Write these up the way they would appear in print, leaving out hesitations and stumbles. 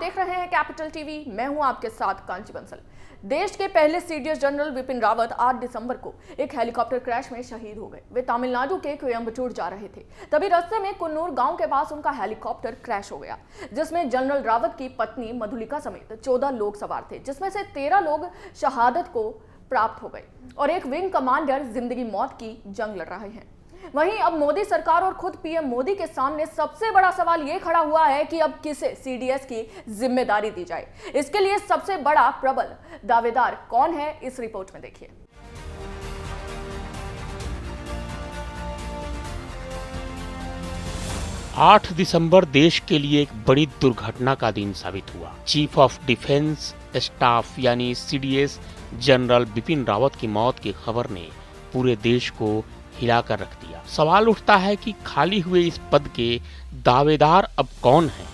देख रहे हैं कैपिटल टीवी। मैं हूं आपके साथ कांची बंसल। देश के पहले सीडीएस जनरल विपिन रावत 8 दिसंबर को एक हेलीकॉप्टर क्रैश में शहीद हो गए। वे तमिलनाडु के कोयम्बटूर जा रहे थे, तभी रास्ते में कुन्नूर गांव के पास उनका हेलीकॉप्टर क्रैश हो गया, जिसमें जनरल रावत की पत्नी मधुलिका समेत 14 लोग सवार थे, जिसमें से 13 लोग शहादत को प्राप्त हो गए और एक विंग कमांडर जिंदगी मौत की जंग लड़ रहे हैं। वहीं अब मोदी सरकार और खुद पीएम मोदी के सामने सबसे बड़ा सवाल ये खड़ा हुआ है कि अब किसे सीडीएस की जिम्मेदारी दी जाए। इसके लिए सबसे बड़ा प्रबल दावेदार कौन है, इस रिपोर्ट में देखिए। आठ दिसंबर देश के लिए एक बड़ी दुर्घटना का दिन साबित हुआ। चीफ ऑफ डिफेंस स्टाफ यानी सीडीएस जनरल बिपिन रावत की मौत की खबर ने पूरे देश को हिलाकर रख दिया। सवाल उठता है कि खाली हुए इस पद के दावेदार अब कौन हैं?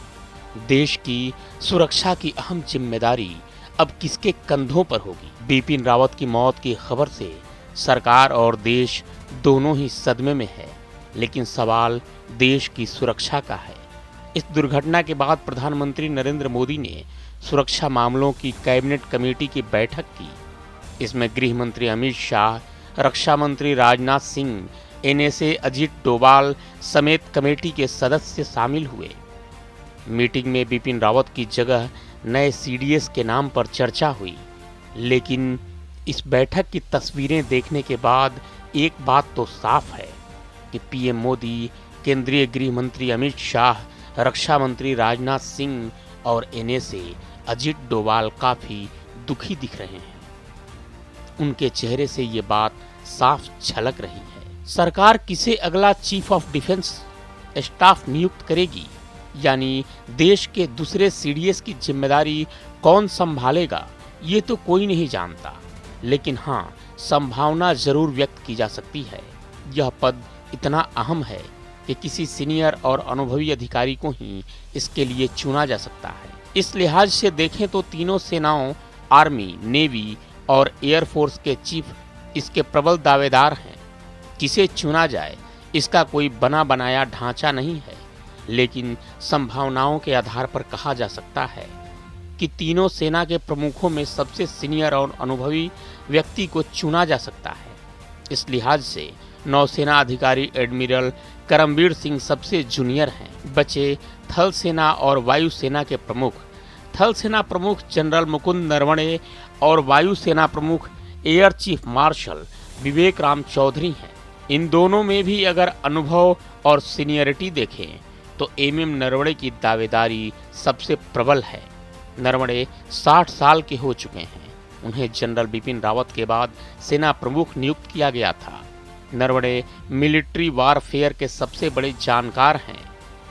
देश की सुरक्षा की अहम जिम्मेदारी अब किसके कंधों पर होगी? बिपिन रावत की मौत की खबर से सरकार और देश दोनों ही सदमे में है, लेकिन सवाल देश की सुरक्षा का है। इस दुर्घटना के बाद प्रधानमंत्री नरेंद्र मोदी ने सुरक्षा मामलों की कैबिनेट कमेटी की बैठक की। इसमें गृह मंत्री अमित शाह, रक्षा मंत्री राजनाथ सिंह, एनएसए अजीत डोभाल समेत कमेटी के सदस्य शामिल हुए। मीटिंग में बिपिन रावत की जगह नए सीडीएस के नाम पर चर्चा हुई, लेकिन इस बैठक की तस्वीरें देखने के बाद एक बात तो साफ है कि पीएम मोदी, केंद्रीय गृह मंत्री अमित शाह, रक्षा मंत्री राजनाथ सिंह और एनएसए अजीत डोभाल काफी दुखी दिख रहे हैं। उनके चेहरे से ये बात साफ झलक रही है। सरकार किसे अगला चीफ ऑफ डिफेंस स्टाफ नियुक्त करेगी, यानी देश के दूसरे सीडीएस की जिम्मेदारी कौन संभालेगा, ये तो कोई नहीं जानता, लेकिन हाँ, संभावना जरूर व्यक्त की जा सकती है। यह पद इतना अहम है कि किसी सीनियर और अनुभवी अधिकारी को ही इसके लिए चुना जा सकता है। इस लिहाज से देखें तो तीनों सेनाओं, आर्मी, नेवी और एयरफोर्स के चीफ इसके प्रबल दावेदार हैं। किसे चुना जाए, इसका कोई बना बनाया ढांचा नहीं है, लेकिन संभावनाओं के आधार पर कहा जा सकता है कि तीनों सेना के प्रमुखों में सबसे सीनियर और अनुभवी व्यक्ति को चुना जा सकता है। इस लिहाज से नौसेना अधिकारी एडमिरल करमबीर सिंह सबसे जूनियर हैं। बचे थल सेना और वायुसेना के प्रमुख। थल सेना प्रमुख जनरल मुकुंद नरवणे और वायुसेना प्रमुख एयर चीफ मार्शल विवेक राम चौधरी हैं। इन दोनों में भी अगर अनुभव और सीनियरिटी देखें तो एमएम नरवणे की दावेदारी सबसे प्रबल है। नरवणे 60 साल के हो चुके हैं। उन्हें जनरल बिपिन रावत के बाद सेना प्रमुख नियुक्त किया गया था। नरवणे मिलिट्री वारफेयर के सबसे बड़े जानकार हैं।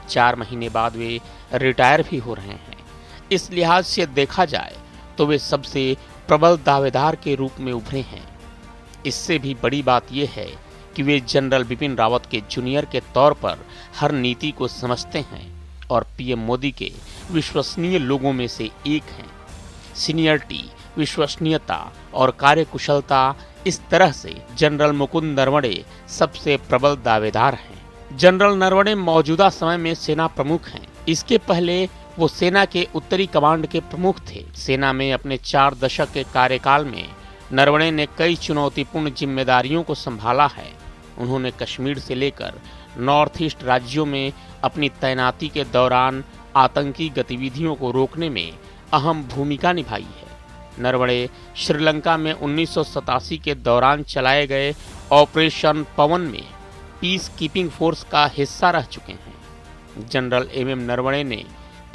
4 महीने बाद वे रिटायर भी हो रहे हैं। इस लिहाज से देखा जाए तो वे सबसे प्रबल दावेदार के रूप में उभरे हैं। इससे भी बड़ी बात यह है कि वे जनरल बिपिन रावत के जूनियर के तौर पर हर नीति को समझते हैं और पीएम मोदी के विश्वसनीय लोगों में से एक हैं। सीनियरिटी, विश्वसनीयता और कार्यकुशलता, इस तरह से जनरल मुकुंद नरवणे सबसे प्रबल दावेदार हैं। जनरल नरवणे मौजूदा समय में सेना प्रमुख हैं। इसके पहले वो सेना के उत्तरी कमांड के प्रमुख थे। सेना में अपने 4 दशक के कार्यकाल में नरवणे ने कई चुनौतीपूर्ण जिम्मेदारियों को संभाला है। उन्होंने कश्मीर से लेकर नॉर्थ ईस्ट राज्यों में अपनी तैनाती के दौरान आतंकी गतिविधियों को रोकने में अहम भूमिका निभाई है। नरवणे श्रीलंका में 1987 के दौरान चलाए गए ऑपरेशन पवन में पीस कीपिंग फोर्स का हिस्सा रह चुके हैं। जनरल एमएम नरवणे ने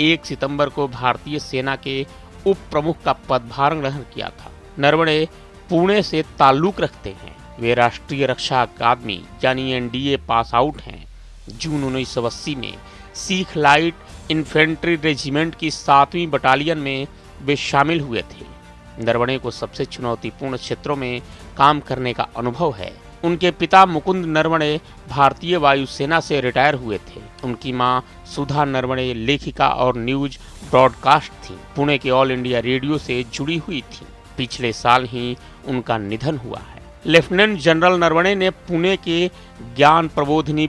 1 सितंबर को भारतीय सेना के उप प्रमुख का पदभार ग्रहण किया था। नरवणे पुणे से ताल्लुक रखते हैं। वे राष्ट्रीय रक्षा अकादमी यानी एनडीए पास आउट हैं। जून 1980 में सिख लाइट इन्फेंट्री रेजिमेंट की 7वीं बटालियन में वे शामिल हुए थे। नरवणे को सबसे चुनौतीपूर्ण क्षेत्रों में काम करने का अनुभव है। उनके पिता मुकुंद नरवणे भारतीय वायुसेना से रिटायर हुए थे। उनकी मां सुधा नरवणे लेखिका और न्यूज ब्रॉडकास्ट थी। पुणे के ऑल इंडिया रेडियो से जुड़ी हुई थी। पिछले साल ही उनका निधन हुआ है। लेफ्टिनेंट जनरल नरवणे ने पुणे के ज्ञान प्रबोधिनी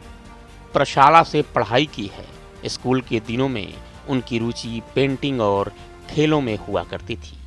प्रशाला से पढ़ाई की है। स्कूल के दिनों में उनकी रुचि पेंटिंग और खेलों में हुआ करती थी।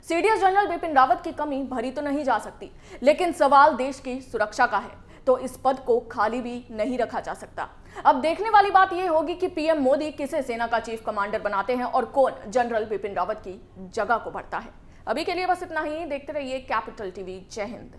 सीडीएस जनरल बिपिन रावत की कमी भरी तो नहीं जा सकती, लेकिन सवाल देश की सुरक्षा का है, तो इस पद को खाली भी नहीं रखा जा सकता। अब देखने वाली बात यह होगी कि पीएम मोदी किसे सेना का चीफ कमांडर बनाते हैं और कौन जनरल बिपिन रावत की जगह को भरता है। अभी के लिए बस इतना ही। देखते रहिए कैपिटल टीवी। जय हिंद।